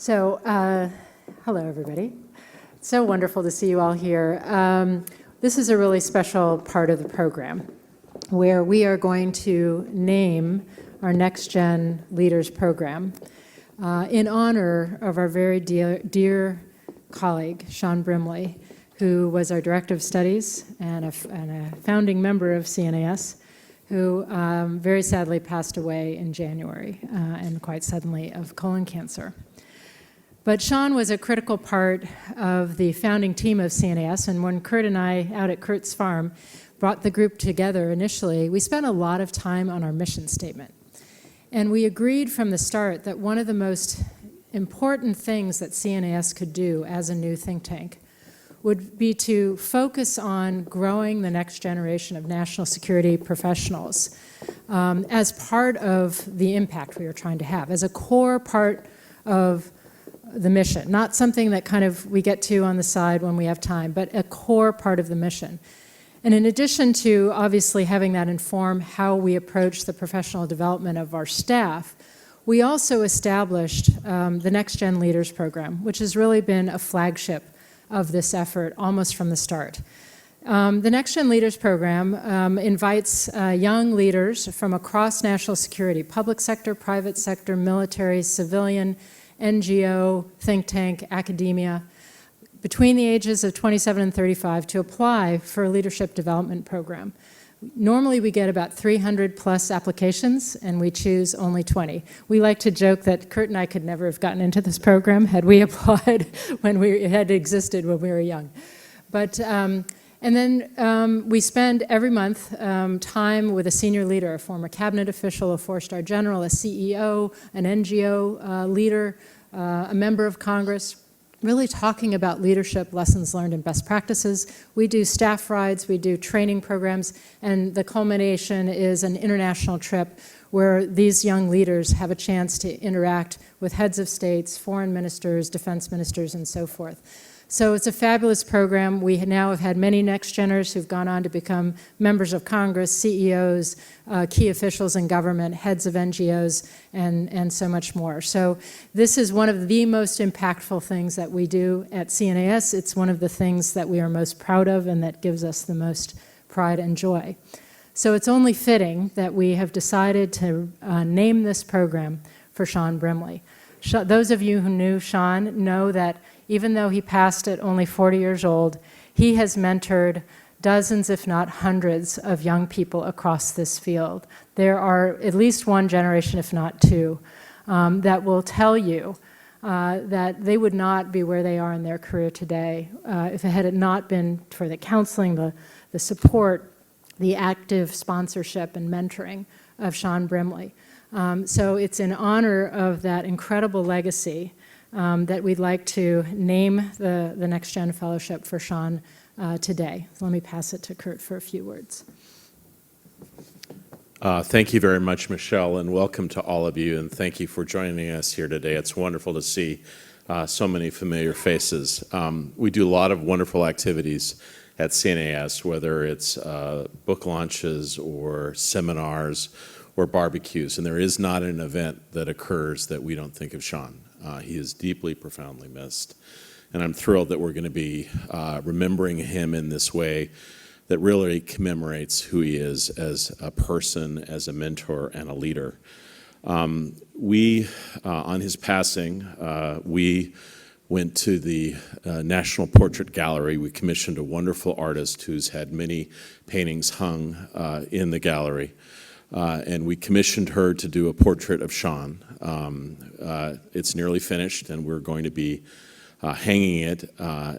So, hello everybody. It's so wonderful to see you all here. This is a really special part of the program where we are going to name our Next Gen Leaders Program in honor of our very dear colleague, Shawn Brimley, who was our Director of Studies and a founding member of CNAS, who very sadly passed away in January and quite suddenly of colon cancer. But Shawn was a critical part of the founding team of CNAS, and when Kurt and I, out at Kurt's farm, brought the group together initially, we spent a lot of time on our mission statement. And we agreed from the start that one of the most important things that CNAS could do as a new think tank would be to focus on growing the next generation of national security professionals as part of the impact we were trying to have, as a core part of the mission, not something that kind of we get to on the side when we have time, but a core part of the mission. And in addition to obviously having that inform how we approach the professional development of our staff, we also established the Next Gen Leaders Program, which has really been a flagship of this effort almost from the start. The Next Gen Leaders Program invites young leaders from across national security, public sector, private sector, military, civilian, NGO, think tank, academia, between the ages of 27 and 35 to apply for a leadership development program. Normally we get about 300 plus applications and we choose only 20. We like to joke that Kurt and I could never have gotten into this program had we applied when it had existed when we were young. But, and then we spend every month time with a senior leader, a former cabinet official, a four-star general, a CEO, an NGO leader, a member of Congress, really talking about leadership, lessons learned, and best practices. We do staff rides, we do training programs, and the culmination is an international trip where these young leaders have a chance to interact with heads of states, foreign ministers, defense ministers, and so forth. So it's a fabulous program. We now have had many Next Geners who've gone on to become members of Congress, CEOs, key officials in government, heads of NGOs, and so much more. So this is one of the most impactful things that we do at CNAS. It's one of the things that we are most proud of and that gives us the most pride and joy. So it's only fitting that we have decided to name this program for Shawn Brimley. Those of you who knew Shawn know that even though he passed at only 40 years old, he has mentored dozens, if not hundreds, of young people across this field. There are at least one generation, if not two, that will tell you that they would not be where they are in their career today if it had not been for the counseling, the support, the active sponsorship and mentoring of Shawn Brimley. So it's in honor of that incredible legacy that we'd like to name the Next Gen Fellowship for Shawn today. So let me pass it to Kurt for a few words. Thank you very much, Michelle, and welcome to all of you, and thank you for joining us here today. It's wonderful to see so many familiar faces. We do a lot of wonderful activities at CNAS, whether it's book launches or seminars or barbecues, and there is not an event that occurs that we don't think of Shawn. He is deeply, profoundly missed. And I'm thrilled that we're going to be remembering him in this way that really commemorates who he is as a person, as a mentor, and a leader. On his passing, we went to the National Portrait Gallery. We commissioned a wonderful artist who's had many paintings hung in the gallery. And we commissioned her to do a portrait of Shawn. It's nearly finished, and we're going to be hanging it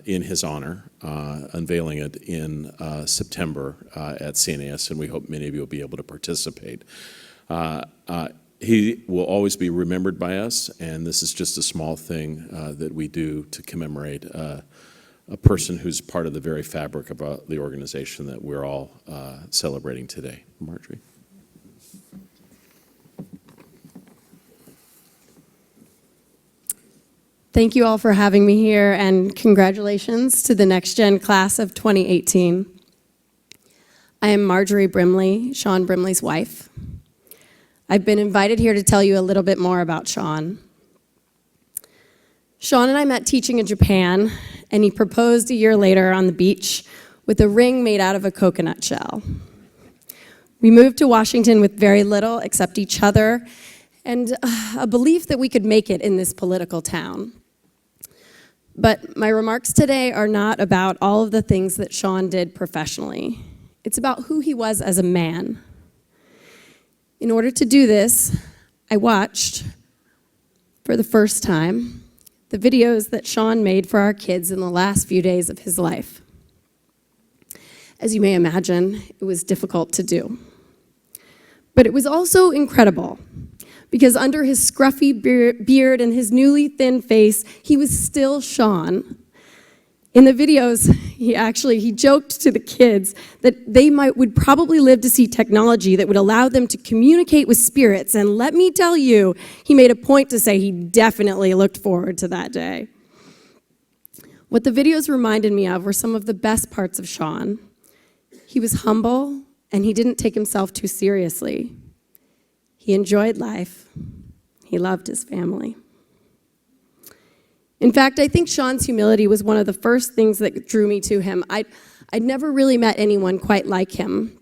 in his honor, unveiling it in September at CNAS, and we hope many of you will be able to participate. He will always be remembered by us, and this is just a small thing that we do to commemorate a person who's part of the very fabric of the organization that we're all celebrating today. Marjorie. Thank you all for having me here, and congratulations to the Next Gen class of 2018. I am Marjorie Brimley, Shawn Brimley's wife. I've been invited here to tell you a little bit more about Shawn. Shawn and I met teaching in Japan, and he proposed a year later on the beach with a ring made out of a coconut shell. We moved to Washington with very little except each other and a belief that we could make it in this political town. But my remarks today are not about all of the things that Shawn did professionally. It's about who he was as a man. In order to do this, I watched, for the first time, the videos that Shawn made for our kids in the last few days of his life. As you may imagine, it was difficult to do. But it was also incredible, because under his scruffy beard and his newly thin face, he was still Shawn. In the videos, he joked to the kids that they would probably live to see technology that would allow them to communicate with spirits. And let me tell you, he made a point to say he definitely looked forward to that day. What the videos reminded me of were some of the best parts of Shawn. He was humble, and he didn't take himself too seriously. He enjoyed life. He loved his family. In fact, I think Shawn's humility was one of the first things that drew me to him. I'd never really met anyone quite like him.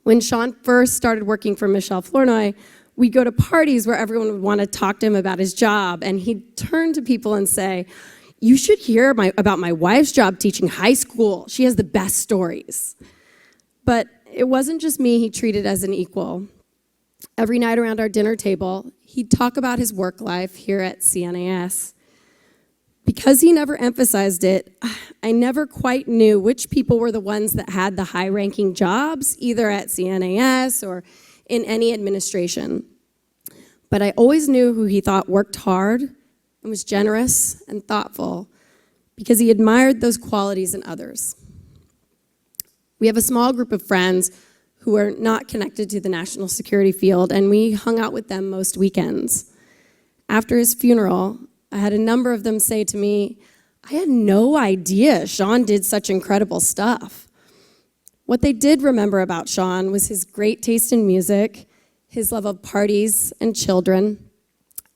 When Shawn first started working for Michelle Flournoy, we'd go to parties where everyone would want to talk to him about his job, and he'd turn to people and say, "You should hear about my wife's job teaching high school. She has the best stories." But it wasn't just me he treated as an equal. Every night around our dinner table, he'd talk about his work life here at CNAS. Because he never emphasized it, I never quite knew which people were the ones that had the high-ranking jobs, either at CNAS or in any administration. But I always knew who he thought worked hard and was generous and thoughtful, because he admired those qualities in others. We have a small group of friends who are not connected to the national security field, and we hung out with them most weekends. After his funeral, I had a number of them say to me, "I had no idea Shawn did such incredible stuff." What they did remember about Shawn was his great taste in music, his love of parties and children,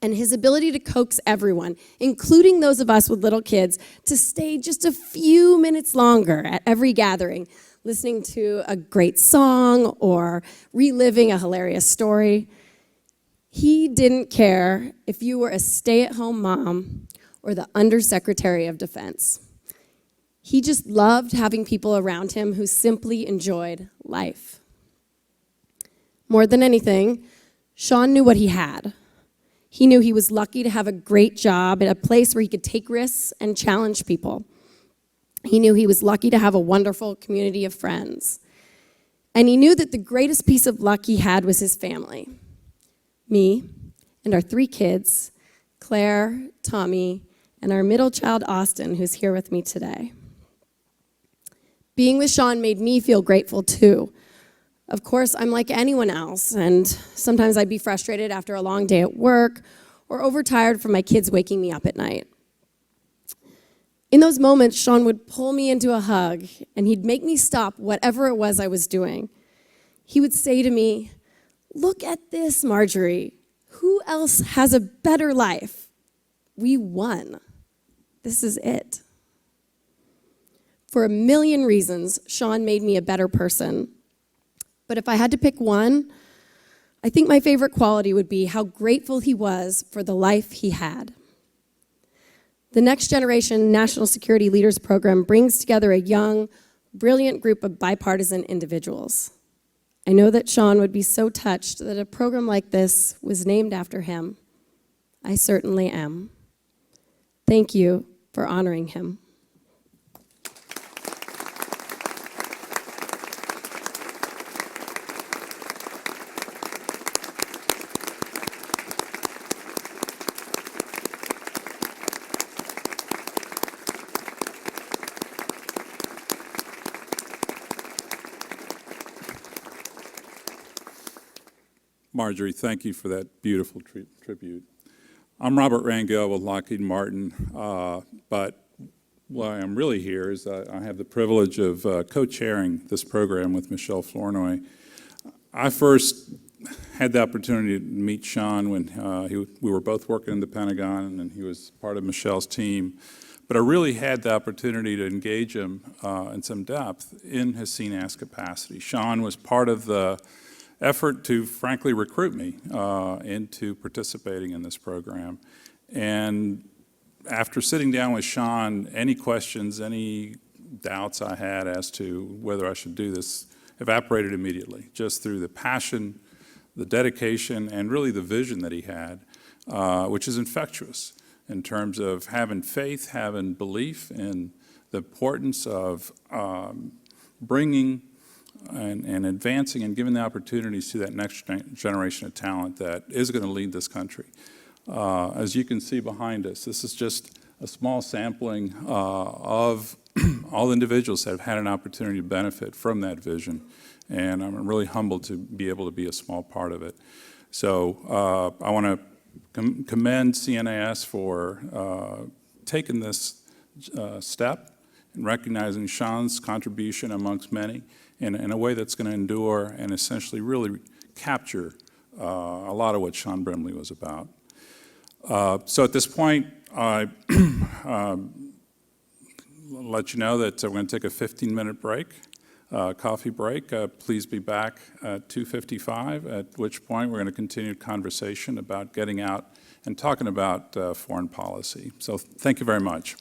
and his ability to coax everyone, including those of us with little kids, to stay just a few minutes longer at every gathering, listening to a great song or reliving a hilarious story. He didn't care if you were a stay-at-home mom or the Undersecretary of Defense. He just loved having people around him who simply enjoyed life. More than anything, Shawn knew what he had. He knew he was lucky to have a great job at a place where he could take risks and challenge people. He knew he was lucky to have a wonderful community of friends. And he knew that the greatest piece of luck he had was his family. Me and our 3 kids, Claire, Tommy, and our middle child, Austin, who's here with me today. Being with Shawn made me feel grateful too. Of course, I'm like anyone else, and sometimes I'd be frustrated after a long day at work or overtired from my kids waking me up at night. In those moments, Shawn would pull me into a hug, and he'd make me stop whatever it was I was doing. He would say to me, "Look at this, Marjorie. Who else has a better life? We won. This is it." For a million reasons, Shawn made me a better person. But if I had to pick one, I think my favorite quality would be how grateful he was for the life he had. The Next Generation National Security Leaders Program brings together a young, brilliant group of bipartisan individuals. I know that Shawn would be so touched that a program like this was named after him. I certainly am. Thank you for honoring him. Marjorie, thank you for that beautiful tribute. I'm Robert Rangel with Lockheed Martin, but why I'm really here is I have the privilege of co-chairing this program with Michelle Flournoy. I first had the opportunity to meet Shawn when we were both working in the Pentagon, and he was part of Michelle's team. But I really had the opportunity to engage him in some depth in his CNAS capacity. Shawn was part of the effort to, frankly, recruit me into participating in this program. And after sitting down with Shawn, any questions, any doubts I had as to whether I should do this evaporated immediately, just through the passion, the dedication, and really the vision that he had, which is infectious in terms of having faith, having belief in the importance of bringing and advancing and giving the opportunities to that next generation of talent that is going to lead this country. As you can see behind us, this is just a small sampling of all individuals that have had an opportunity to benefit from that vision, and I'm really humbled to be able to be a small part of it. So I want to commend CNAS for taking this step and recognizing Shawn's contribution amongst many in a way that's going to endure and essentially really capture a lot of what Shawn Brimley was about. So at this point, I let you know that we're going to take a 15-minute break, coffee break. Please be back at 2:55, at which point we're going to continue conversation about getting out and talking about foreign policy. So thank you very much.